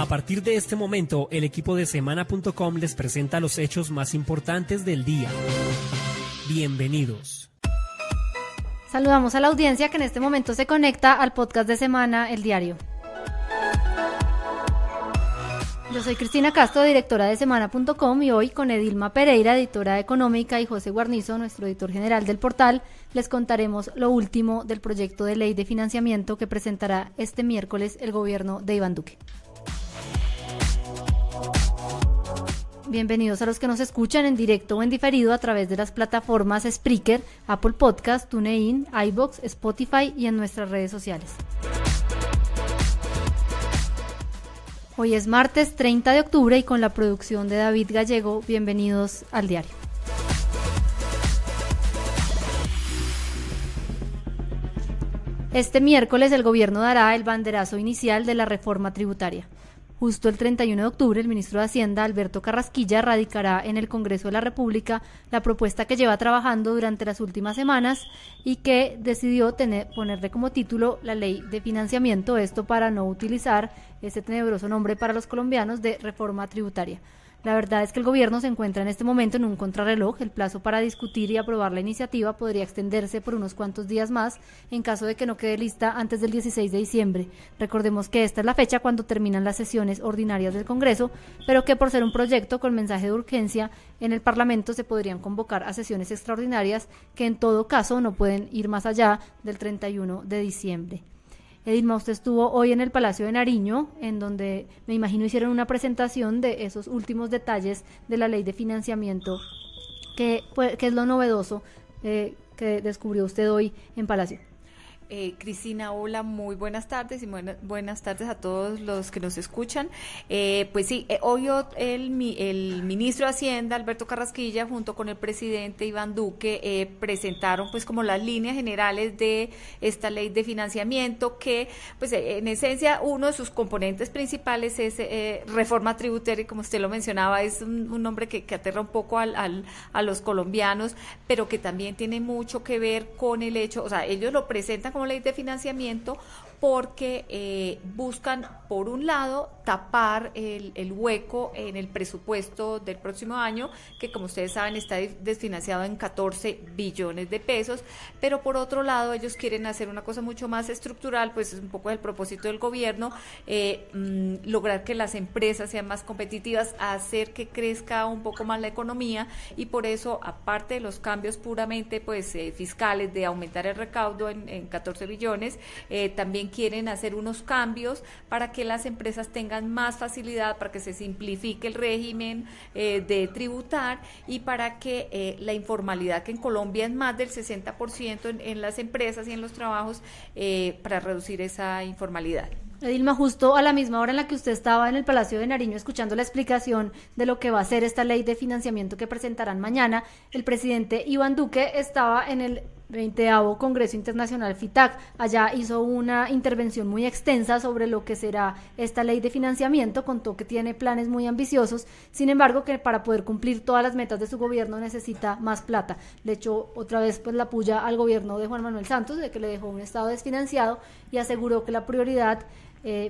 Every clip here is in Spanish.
A partir de este momento, el equipo de Semana.com les presenta los hechos más importantes del día. Bienvenidos. Saludamos a la audiencia que en este momento se conecta al podcast de Semana, El Diario. Yo soy Cristina Castro, directora de Semana.com, y hoy con Edilma Pereira, editora económica, y José Guarnizo, nuestro editor general del portal, les contaremos lo último del proyecto de ley de financiamiento que presentará este miércoles el gobierno de Iván Duque. Bienvenidos a los que nos escuchan en directo o en diferido a través de las plataformas Spreaker, Apple Podcast, TuneIn, iVoox, Spotify y en nuestras redes sociales. Hoy es martes 30 de octubre y con la producción de David Gallego, bienvenidos al diario. Este miércoles el gobierno dará el banderazo inicial de la reforma tributaria. Justo el 31 de octubre, el ministro de Hacienda, Alberto Carrasquilla, radicará en el Congreso de la República la propuesta que lleva trabajando durante las últimas semanas y que decidió ponerle como título la Ley de Financiamiento, esto para no utilizar ese tenebroso nombre para los colombianos de reforma tributaria. La verdad es que el gobierno se encuentra en este momento en un contrarreloj. El plazo para discutir y aprobar la iniciativa podría extenderse por unos cuantos días más en caso de que no quede lista antes del 16 de diciembre. Recordemos que esta es la fecha cuando terminan las sesiones ordinarias del Congreso, pero que por ser un proyecto con mensaje de urgencia en el Parlamento se podrían convocar a sesiones extraordinarias que en todo caso no pueden ir más allá del 31 de diciembre. Edilma, usted estuvo hoy en el Palacio de Nariño, en donde me imagino hicieron una presentación de esos últimos detalles de la ley de financiamiento. ¿Qué es lo novedoso que descubrió usted hoy en Palacio? Cristina, hola, muy buenas tardes y buenas tardes a todos los que nos escuchan. Pues sí, hoy el ministro de Hacienda, Alberto Carrasquilla, junto con el presidente Iván Duque, presentaron pues como las líneas generales de esta ley de financiamiento que pues en esencia uno de sus componentes principales es reforma tributaria, como usted lo mencionaba, es un nombre que aterra un poco a los colombianos, pero que también tiene mucho que ver con el hecho, o sea, ellos lo presentan como ley de financiamiento porque buscan, por un lado, tapar el hueco en el presupuesto del próximo año, que como ustedes saben está desfinanciado en 14 billones de pesos, pero por otro lado ellos quieren hacer una cosa mucho más estructural, pues es un poco el propósito del gobierno, lograr que las empresas sean más competitivas, hacer que crezca un poco más la economía, y por eso, aparte de los cambios puramente pues fiscales de aumentar el recaudo en 14 billones, también quieren hacer unos cambios para que las empresas tengan más facilidad, para que se simplifique el régimen de tributar y para que la informalidad, que en Colombia es más del 60% en las empresas y en los trabajos, para reducir esa informalidad. Edilma, justo a la misma hora en la que usted estaba en el Palacio de Nariño escuchando la explicación de lo que va a ser esta ley de financiamiento que presentarán mañana, el presidente Iván Duque estaba en el 20º Congreso Internacional FITAC. Allá hizo una intervención muy extensa sobre lo que será esta ley de financiamiento, contó que tiene planes muy ambiciosos, sin embargo que para poder cumplir todas las metas de su gobierno necesita más plata. Le echó otra vez pues la puya al gobierno de Juan Manuel Santos, de que le dejó un Estado desfinanciado, y aseguró que la prioridad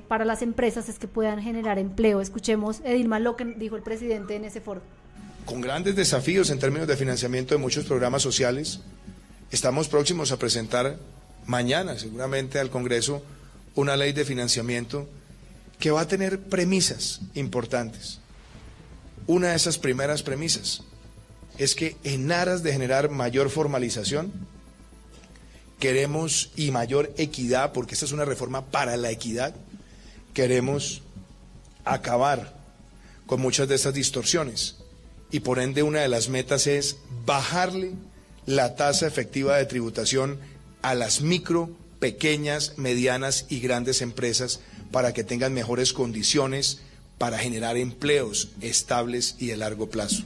para las empresas es que puedan generar empleo. Escuchemos, Edilma, lo que dijo el presidente en ese foro. Con grandes desafíos en términos de financiamiento de muchos programas sociales, estamos próximos a presentar mañana seguramente al Congreso una ley de financiamiento que va a tener premisas importantes. Una de esas primeras premisas es que en aras de generar mayor formalización, queremos y mayor equidad, porque esta es una reforma para la equidad, queremos acabar con muchas de estas distorsiones y por ende una de las metas es bajarle la tasa efectiva de tributación a las micro, pequeñas, medianas y grandes empresas para que tengan mejores condiciones para generar empleos estables y de largo plazo.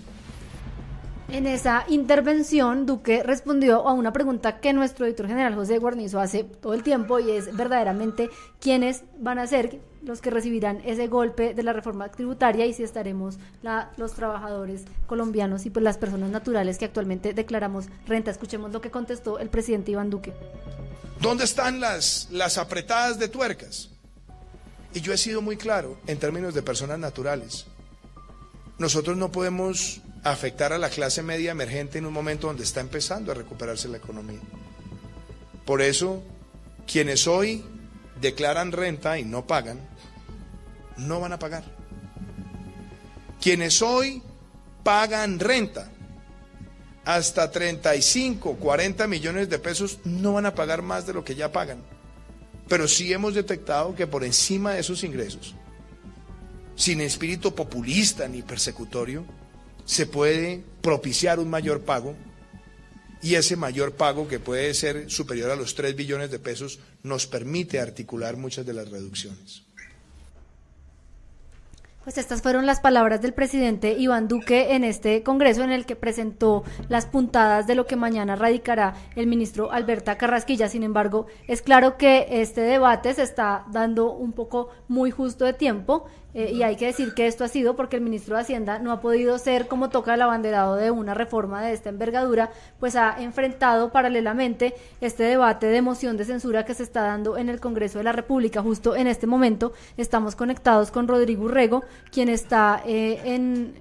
En esa intervención, Duque respondió a una pregunta que nuestro editor general José Guarnizo hace todo el tiempo, y es verdaderamente quiénes van a ser los que recibirán ese golpe de la reforma tributaria y si estaremos los trabajadores colombianos y pues las personas naturales que actualmente declaramos renta. Escuchemos lo que contestó el presidente Iván Duque. ¿Dónde están las apretadas de tuercas? Y yo he sido muy claro en términos de personas naturales. Nosotros no podemos afectar a la clase media emergente en un momento donde está empezando a recuperarse la economía. Por eso, quienes hoy declaran renta y no pagan, no van a pagar. Quienes hoy pagan renta hasta 35, 40 millones de pesos, no van a pagar más de lo que ya pagan. Pero sí hemos detectado que por encima de esos ingresos, sin espíritu populista ni persecutorio, se puede propiciar un mayor pago, y ese mayor pago, que puede ser superior a los 3 billones de pesos, nos permite articular muchas de las reducciones. Pues estas fueron las palabras del presidente Iván Duque en este congreso, en el que presentó las puntadas de lo que mañana radicará el ministro Alberto Carrasquilla. Sin embargo, es claro que este debate se está dando un poco muy justo de tiempo, y hay que decir que esto ha sido porque el ministro de Hacienda no ha podido ser como toca el abanderado de una reforma de esta envergadura, pues ha enfrentado paralelamente este debate de moción de censura que se está dando en el Congreso de la República. Justo en este momento estamos conectados con Rodrigo Urrego, quien está en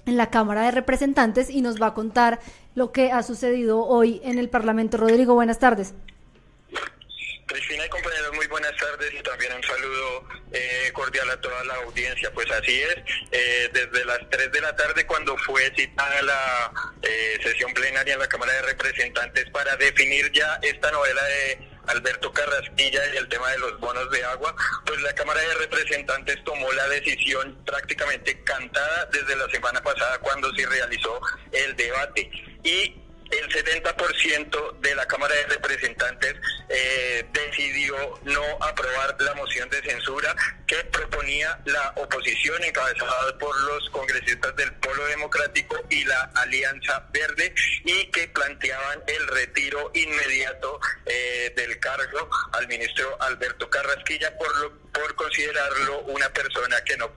la Cámara de Representantes y nos va a contar lo que ha sucedido hoy en el Parlamento. Rodrigo, buenas tardes. Cristina y compañeros, muy buenas tardes, y también un saludo cordial a toda la audiencia. Pues así es, desde las 3 de la tarde, cuando fue citada la sesión plenaria en la Cámara de Representantes para definir ya esta novela de Alberto Carrasquilla y el tema de los bonos de agua, pues la Cámara de Representantes tomó la decisión prácticamente cantada desde la semana pasada, cuando se realizó el debate, y el 70% de la Cámara de Representantes decidió no aprobar la moción de censura que proponía la oposición, encabezada por los congresistas del Polo Democrático y la Alianza Verde, y que planteaban el retiro inmediato del cargo al ministro Alberto Carrasquilla por considerarlo una persona que no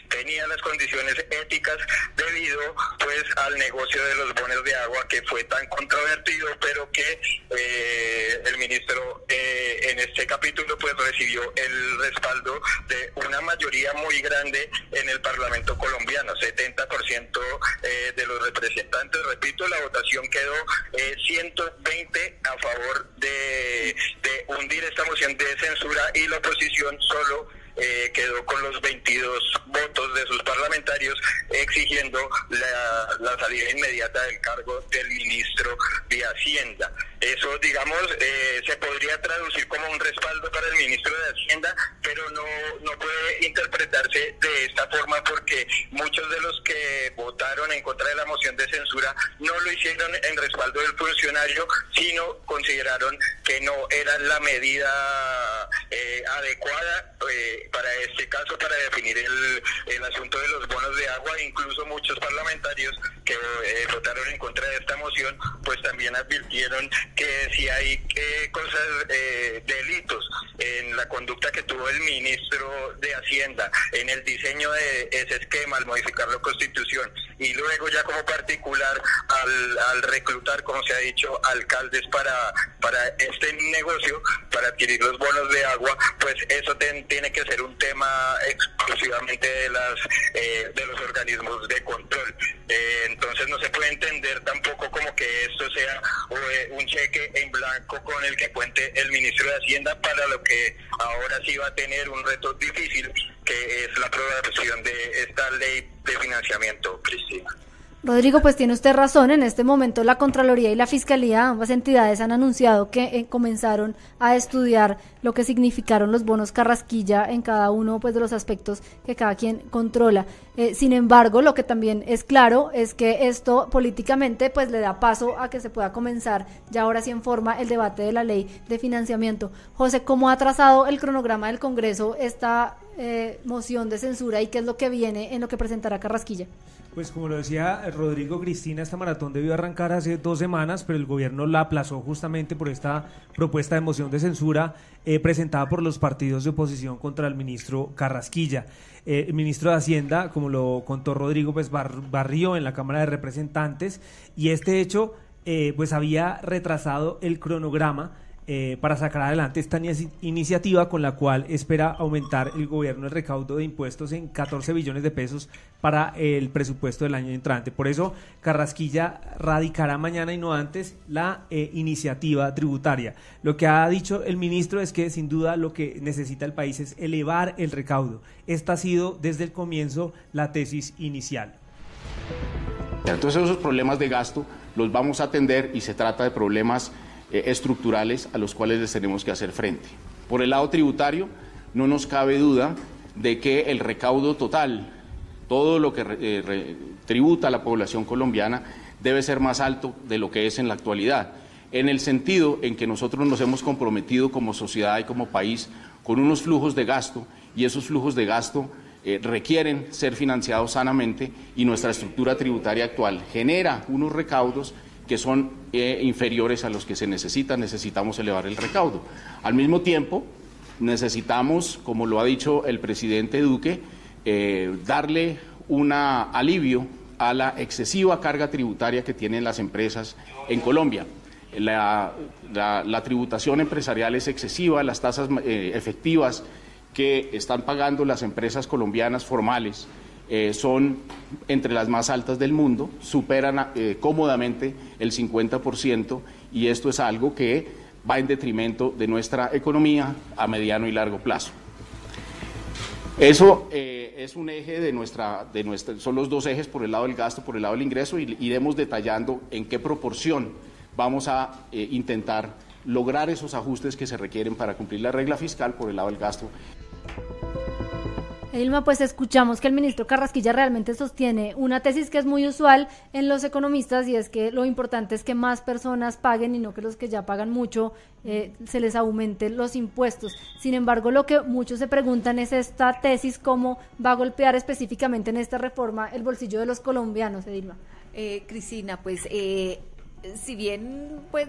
tenía las condiciones éticas debido pues al negocio de los bonos de agua, que fue tan controvertido, pero que el ministro en este capítulo pues recibió el respaldo de una mayoría muy grande en el Parlamento colombiano, 70% de los representantes. Repito, la votación quedó 120 a favor de hundir esta moción de censura, y la oposición solo quedó con los 22 votos de sus parlamentarios, exigiendo la salida inmediata del cargo del ministro de Hacienda. Eso, digamos, se podría traducir como un respaldo para el ministro de Hacienda, pero no puede interpretarse de esta forma, porque muchos de los que votaron en contra de la moción de censura no lo hicieron en respaldo del funcionario, sino consideraron que no era la medida adecuada para este caso, para definir el asunto de los bonos de agua. Incluso muchos parlamentarios que votaron en contra de esta moción pues también advirtieron que si hay delitos en la conducta que tuvo el ministro de Hacienda en el diseño de ese esquema, al modificar la Constitución, y luego ya como particular al reclutar, como se ha dicho, alcaldes para este negocio, para adquirir los bonos de agua, pues eso tiene que ser un tema exclusivamente de los organismos de control. Entonces no se puede entender tampoco como que esto sea un cheque en blanco con el que cuente el ministro de Hacienda para lo que ahora sí va a tener un reto difícil, que es la aprobación de esta ley de financiamiento, Cristina. Rodrigo, pues tiene usted razón. En este momento la Contraloría y la Fiscalía, ambas entidades, han anunciado que comenzaron a estudiar lo que significaron los bonos Carrasquilla en cada uno pues de los aspectos que cada quien controla. Sin embargo, lo que también es claro es que esto políticamente pues le da paso a que se pueda comenzar ya ahora sí en forma el debate de la ley de financiamiento. José, ¿cómo ha trazado el cronograma del Congreso esta moción de censura, y qué es lo que viene en lo que presentará Carrasquilla? Pues como lo decía Rodrigo, Cristina, esta maratón debió arrancar hace 2 semanas, pero el gobierno la aplazó justamente por esta propuesta de moción de censura presentada por los partidos de oposición contra el ministro Carrasquilla. El ministro de Hacienda, como lo contó Rodrigo, pues barrió en la Cámara de Representantes, y este hecho pues había retrasado el cronograma para sacar adelante esta iniciativa con la cual espera aumentar el gobierno el recaudo de impuestos en 14 billones de pesos para el presupuesto del año entrante. Por eso Carrasquilla radicará mañana y no antes la iniciativa tributaria. Lo que ha dicho el ministro es que sin duda lo que necesita el país es elevar el recaudo. Esta ha sido desde el comienzo la tesis inicial. Entonces esos problemas de gasto los vamos a atender y se trata de problemas estructurales a los cuales les tenemos que hacer frente. Por el lado tributario, no nos cabe duda de que el recaudo total, todo lo que tributa a la población colombiana, debe ser más alto de lo que es en la actualidad, en el sentido en que nosotros nos hemos comprometido como sociedad y como país con unos flujos de gasto, y esos flujos de gasto requieren ser financiados sanamente, y nuestra estructura tributaria actual genera unos recaudos que son inferiores a los que se necesitan. Necesitamos elevar el recaudo. Al mismo tiempo, necesitamos, como lo ha dicho el presidente Duque, darle un alivio a la excesiva carga tributaria que tienen las empresas en Colombia. La tributación empresarial es excesiva, las tasas efectivas que están pagando las empresas colombianas formales son entre las más altas del mundo, superan cómodamente el 50%, y esto es algo que va en detrimento de nuestra economía a mediano y largo plazo. Eso es un eje son los dos ejes, por el lado del gasto, por el lado del ingreso, y iremos detallando en qué proporción vamos a intentar lograr esos ajustes que se requieren para cumplir la regla fiscal por el lado del gasto. Edilma, pues escuchamos que el ministro Carrasquilla realmente sostiene una tesis que es muy usual en los economistas, y es que lo importante es que más personas paguen y no que los que ya pagan mucho se les aumenten los impuestos. Sin embargo, lo que muchos se preguntan es esta tesis cómo va a golpear específicamente en esta reforma el bolsillo de los colombianos, Edilma. Cristina, pues si bien pues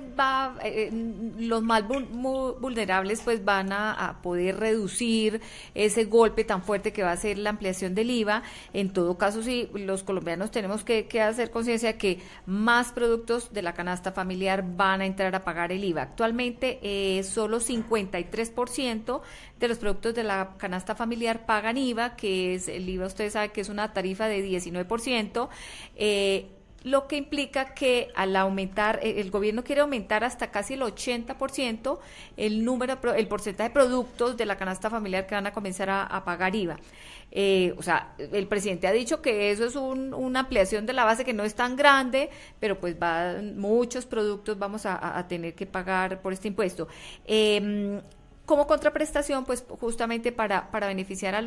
los más vulnerables pues van a poder reducir ese golpe tan fuerte que va a ser la ampliación del IVA, en todo caso sí, los colombianos tenemos que hacer conciencia de que más productos de la canasta familiar van a entrar a pagar el IVA. Actualmente solo 53% de los productos de la canasta familiar pagan IVA, que es el IVA, ustedes saben que es una tarifa de 19%, lo que implica que al aumentar, el gobierno quiere aumentar hasta casi el 80% el porcentaje de productos de la canasta familiar que van a comenzar a pagar IVA. O sea, el presidente ha dicho que eso es una ampliación de la base que no es tan grande, pero pues muchos productos vamos a tener que pagar por este impuesto. Como contraprestación, pues justamente para beneficiar a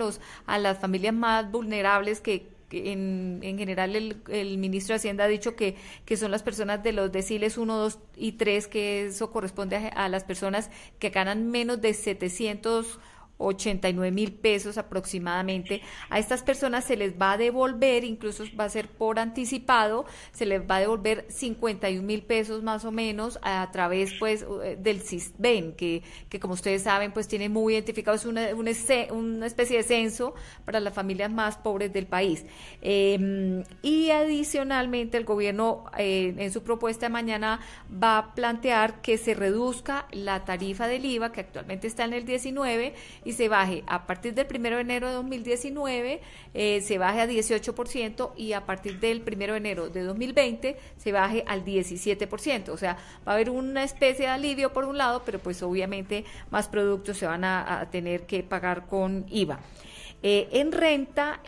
las familias más vulnerables que en general el ministro de Hacienda ha dicho que son las personas de los deciles 1, 2 y 3, que eso corresponde a las personas que ganan menos de 789.000 pesos aproximadamente. A estas personas se les va a devolver, incluso va a ser por anticipado, se les va a devolver 51.000 pesos más o menos a través pues del Sisbén, que como ustedes saben pues tiene muy identificado, es una especie de censo para las familias más pobres del país. Y adicionalmente el gobierno en su propuesta de mañana va a plantear que se reduzca la tarifa del IVA, que actualmente está en el 19%, y se baje a partir del 1 de enero de 2019, se baje a 18%, y a partir del 1 de enero de 2020 se baje al 17%. O sea, va a haber una especie de alivio por un lado, pero pues obviamente más productos se van a tener que pagar con IVA. En renta,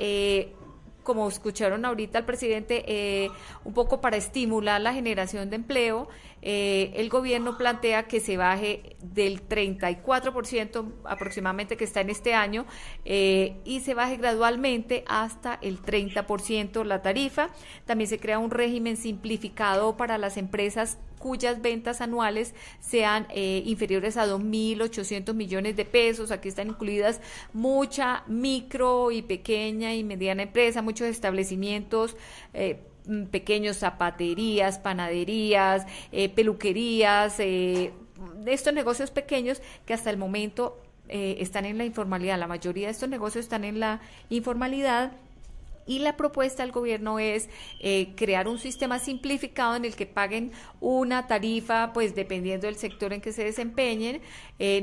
como escucharon ahorita al presidente, un poco para estimular la generación de empleo, el gobierno plantea que se baje del 34% aproximadamente que está en este año, y se baje gradualmente hasta el 30% la tarifa. También se crea un régimen simplificado para las empresas cuyas ventas anuales sean inferiores a 2.800 millones de pesos. Aquí están incluidas mucha micro y pequeña y mediana empresa, muchos establecimientos pequeños, zapaterías, panaderías, peluquerías, estos negocios pequeños que hasta el momento están en la informalidad. La mayoría de estos negocios están en la informalidad, y la propuesta del gobierno es crear un sistema simplificado en el que paguen una tarifa, pues dependiendo del sector en que se desempeñen.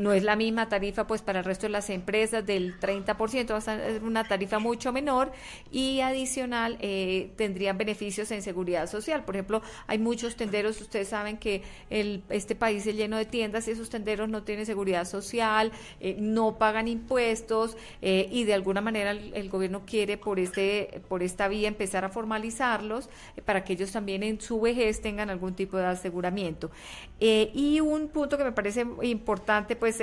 No es la misma tarifa pues para el resto de las empresas del 30%, va a ser una tarifa mucho menor, y adicional tendrían beneficios en seguridad social. Por ejemplo, hay muchos tenderos, ustedes saben que este país es lleno de tiendas y esos tenderos no tienen seguridad social, no pagan impuestos, y de alguna manera el gobierno quiere por esta vía empezar a formalizarlos para que ellos también en su vejez tengan algún tipo de aseguramiento. Y un punto que me parece importante pues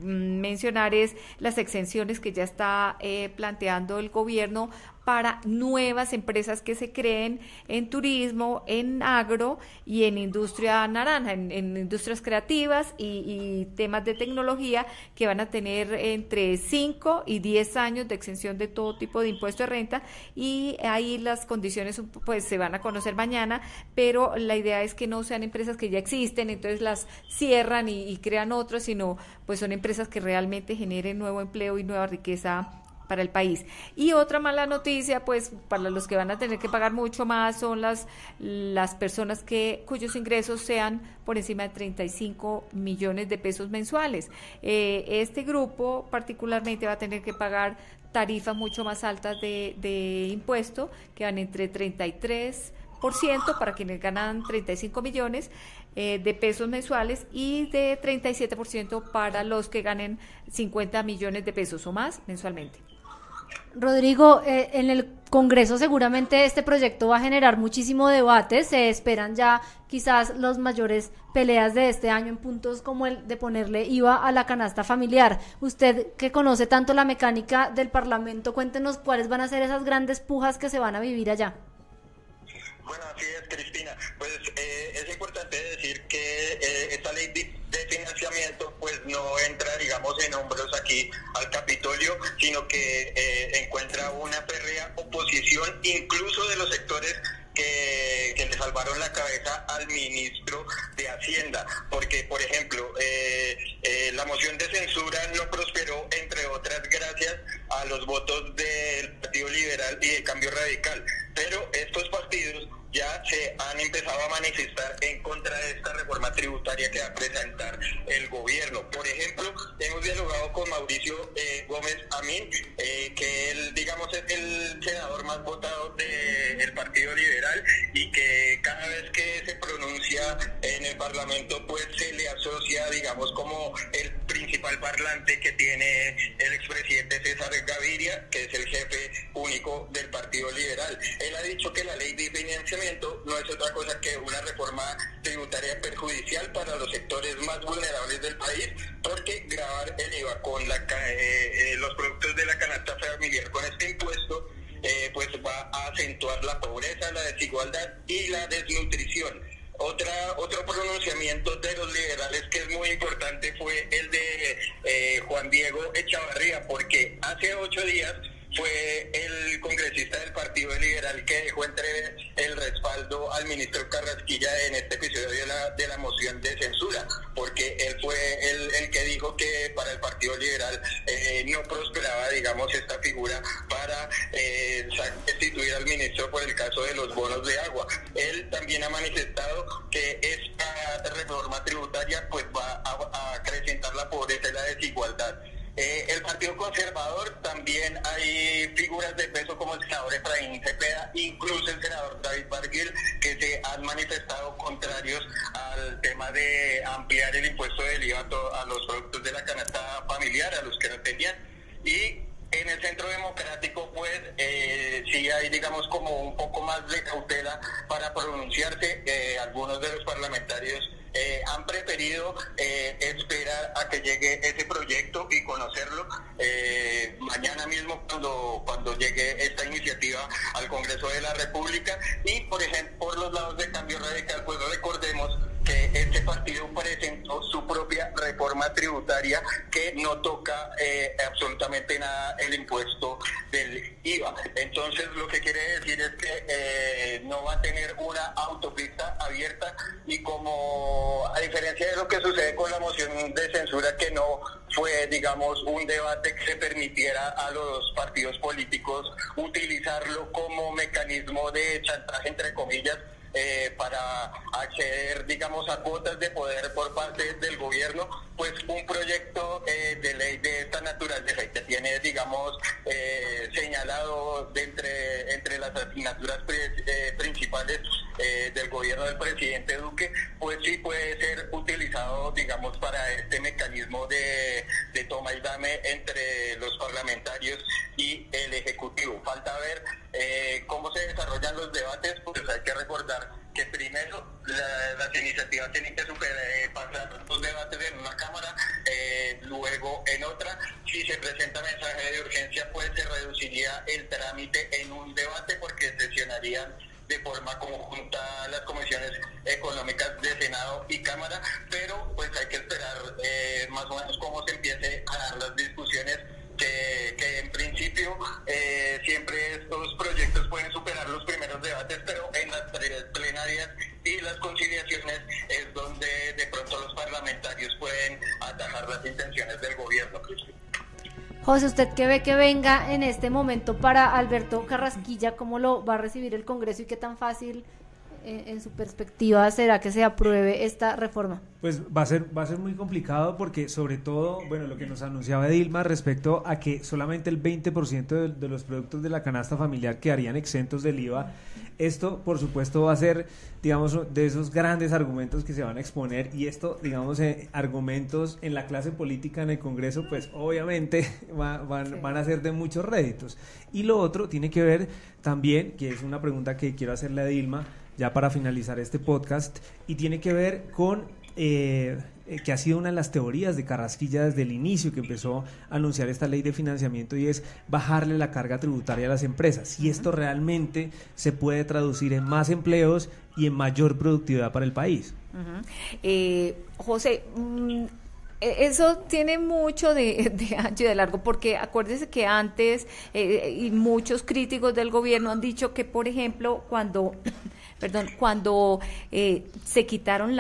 mencionar es las exenciones que ya está planteando el gobierno para nuevas empresas que se creen en turismo, en agro y en industria naranja, en industrias creativas y temas de tecnología, que van a tener entre 5 y 10 años de exención de todo tipo de impuesto de renta, y ahí las condiciones pues se van a conocer mañana, pero la idea es que no sean empresas que ya existen, entonces las cierran y crean otras, sino pues son empresas que realmente generen nuevo empleo y nueva riqueza para el país. Y otra mala noticia, pues para los que van a tener que pagar mucho más, son las personas cuyos ingresos sean por encima de 35 millones de pesos mensuales. Este grupo particularmente va a tener que pagar tarifas mucho más altas de impuesto, que van entre 33% para quienes ganan 35 millones de pesos mensuales y de 37% para los que ganen 50 millones de pesos o más mensualmente. Rodrigo, en el Congreso seguramente este proyecto va a generar muchísimo debate. Se esperan ya quizás las mayores peleas de este año en puntos como el de ponerle IVA a la canasta familiar. Usted, que conoce tanto la mecánica del Parlamento, cuéntenos cuáles van a ser esas grandes pujas que se van a vivir allá. Bueno, así es, Cristina. Pues es importante decir que esta ley de financiamiento pues no entra, digamos, en hombros aquí al Capitolio, sino que encuentra una férrea oposición, incluso de los sectores que le salvaron la cabeza al ministro de Hacienda, porque, por ejemplo, la moción de censura no prosperó, entre otras, gracias a los votos del Partido Liberal y de Cambio Radical, pero estos partidos ya se han empezado a manifestar en contra de esta reforma tributaria que va a presentar el gobierno. Por ejemplo, hemos dialogado con Mauricio Gómez Amín, que él, digamos, es el senador más votado del Partido Liberal y que cada vez que se pronuncia en el Parlamento, pues se le asocia, digamos, como el principal parlante que tiene el expresidente César Gaviria, que es el jefe único del Partido Liberal. Él ha dicho que la ley de financiamiento no es otra cosa que una reforma tributaria perjudicial para los sectores más vulnerables del país, porque gravar el IVA con los productos de la canasta familiar con este impuesto pues va a acentuar la pobreza, la desigualdad y la desnutrición. Otro pronunciamiento de los liberales que es muy importante fue el de Juan Diego Echavarría, porque hace 8 días fue el congresista del Partido Liberal que dejó entrever el respaldo al ministro Carrasquilla en este episodio de la moción de censura, porque él fue el que dijo que para el Partido Liberal no prosperaba, digamos, esta figura para destituir al ministro por el caso de los bonos de agua. Él también ha manifestado que esta reforma tributaria pues va a acrecentar la pobreza y la desigualdad. El Partido Conservador también hay figuras de peso como el senador Efraín Cepeda, incluso el senador David Barguil, que se han manifestado contrarios al tema de ampliar el impuesto del IVA a los productos de la canasta familiar, a los que no tenían. Y en el Centro Democrático, pues, sí hay, digamos, como un poco más de cautela para pronunciarse. Algunos de los parlamentarios han preferido esperar a que llegue ese proyecto y conocerlo mañana mismo cuando llegue esta iniciativa al Congreso de la República. Y, por ejemplo, por los lados de Cambio Radical, pues recordemos que este partido presentó su propia reforma reforma tributaria que no toca absolutamente nada el impuesto del IVA. Entonces, lo que quiere decir es que no va a tener una autopista abierta, y como a diferencia de lo que sucede con la moción de censura, que no fue, digamos, un debate que se permitiera a los partidos políticos utilizarlo como mecanismo de chantaje, entre comillas, para acceder, digamos, a cuotas de poder por parte del gobierno, pues un proyecto de ley de esta naturaleza, que tiene, digamos, señalado entre las asignaturas principales del gobierno del presidente Duque, pues sí puede ser utilizado, digamos, para este mecanismo de toma y dame entre los parlamentarios y el Ejecutivo. Falta ver cómo se desarrollan los debates, pues hay que recordar que primero las iniciativas tienen que pasar los debates en una Cámara, luego en otra. Si se presenta mensaje de urgencia, pues se reduciría el trámite en un debate, porque sesionarían de forma conjunta las comisiones económicas de Senado y Cámara, pero pues hay que esperar más o menos cómo se empiece a dar las discusiones, que en principio siempre estos proyectos pueden superar los primeros debates, pero en las plenarias y las conciliaciones es donde de pronto los parlamentarios pueden atajar las intenciones del gobierno. José, ¿usted qué ve que venga en este momento para Alberto Carrasquilla? ¿Cómo lo va a recibir el Congreso y qué tan fácil, en su perspectiva, será que se apruebe esta reforma? Pues va a ser muy complicado, porque sobre todo, bueno, lo que nos anunciaba Dilma respecto a que solamente el 20% de los productos de la canasta familiar quedarían exentos del IVA. Esto, por supuesto, va a ser, digamos, de esos grandes argumentos que se van a exponer, y esto, digamos, argumentos en la clase política en el Congreso, pues obviamente van a ser de muchos réditos. Y lo otro tiene que ver también, que es una pregunta que quiero hacerle a Dilma, ya para finalizar este podcast, y tiene que ver con que ha sido una de las teorías de Carrasquilla desde el inicio que empezó a anunciar esta ley de financiamiento, y es bajarle la carga tributaria a las empresas. Si esto realmente se puede traducir en más empleos y en mayor productividad para el país. José, eso tiene mucho de ancho y de largo, porque acuérdese que antes y muchos críticos del gobierno han dicho que, por ejemplo, cuando se quitaron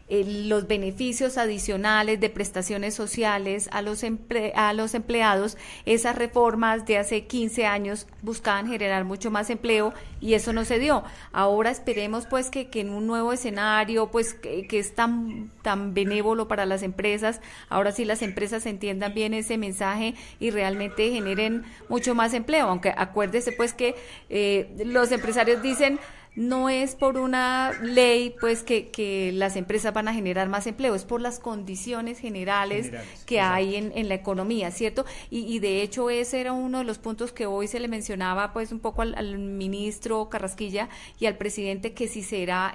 los beneficios adicionales de prestaciones sociales a los empleados, esas reformas de hace 15 años buscaban generar mucho más empleo, y eso no se dio. Ahora esperemos pues que en un nuevo escenario, pues que es tan benévolo para las empresas, ahora sí las empresas entiendan bien ese mensaje y realmente generen mucho más empleo, aunque acuérdese pues que los empresarios dicen, no es por una ley pues que las empresas van a generar más empleo, es por las condiciones generales que hay en la economía, ¿cierto? Y de hecho ese era uno de los puntos que hoy se le mencionaba pues un poco al ministro Carrasquilla y al presidente, que si será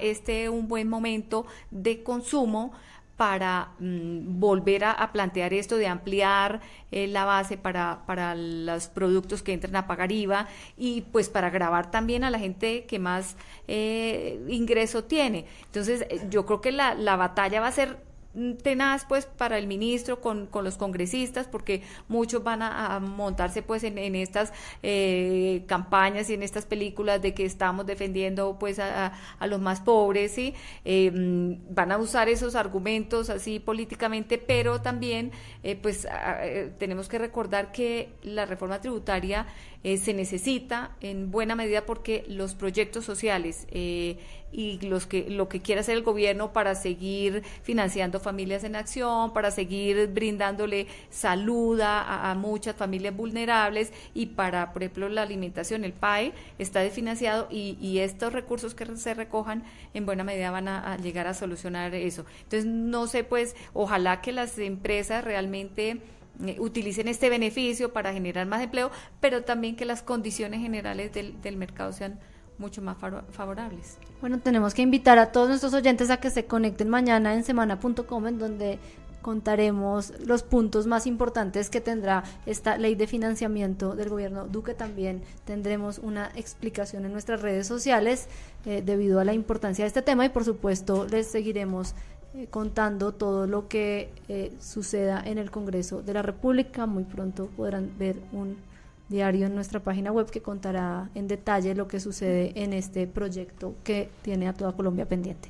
un buen momento de consumo para volver a plantear esto de ampliar la base para los productos que entran a pagar IVA, y pues para gravar también a la gente que más ingreso tiene. Entonces yo creo que la batalla va a ser tenaz pues para el ministro con los congresistas, porque muchos van a montarse pues en estas campañas y en estas películas de que estamos defendiendo pues a los más pobres, ¿sí? Van a usar esos argumentos así políticamente, pero también tenemos que recordar que la reforma tributaria se necesita en buena medida porque los proyectos sociales y lo que quiere hacer el gobierno para seguir financiando familias en acción, para seguir brindándole salud a muchas familias vulnerables, y para, por ejemplo, la alimentación, el PAE está desfinanciado, y estos recursos que se recojan en buena medida van a llegar a solucionar eso. Entonces, no sé, pues, ojalá que las empresas realmente utilicen este beneficio para generar más empleo, pero también que las condiciones generales del mercado sean mucho más favorables. Bueno, tenemos que invitar a todos nuestros oyentes a que se conecten mañana en semana.com, en donde contaremos los puntos más importantes que tendrá esta ley de financiamiento del gobierno Duque. También tendremos una explicación en nuestras redes sociales debido a la importancia de este tema, y por supuesto les seguiremos contando todo lo que suceda en el Congreso de la República. Muy pronto podrán ver un diario en nuestra página web que contará en detalle lo que sucede en este proyecto que tiene a toda Colombia pendiente.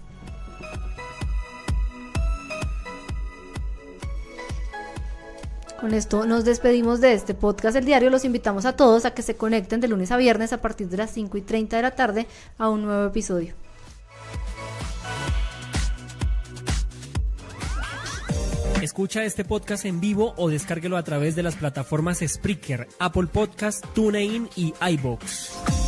Con esto nos despedimos de este podcast El Diario. Los invitamos a todos a que se conecten de lunes a viernes a partir de las 5:30 de la tarde a un nuevo episodio. Escucha este podcast en vivo o descárguelo a través de las plataformas Spreaker, Apple Podcast, TuneIn y iVoox.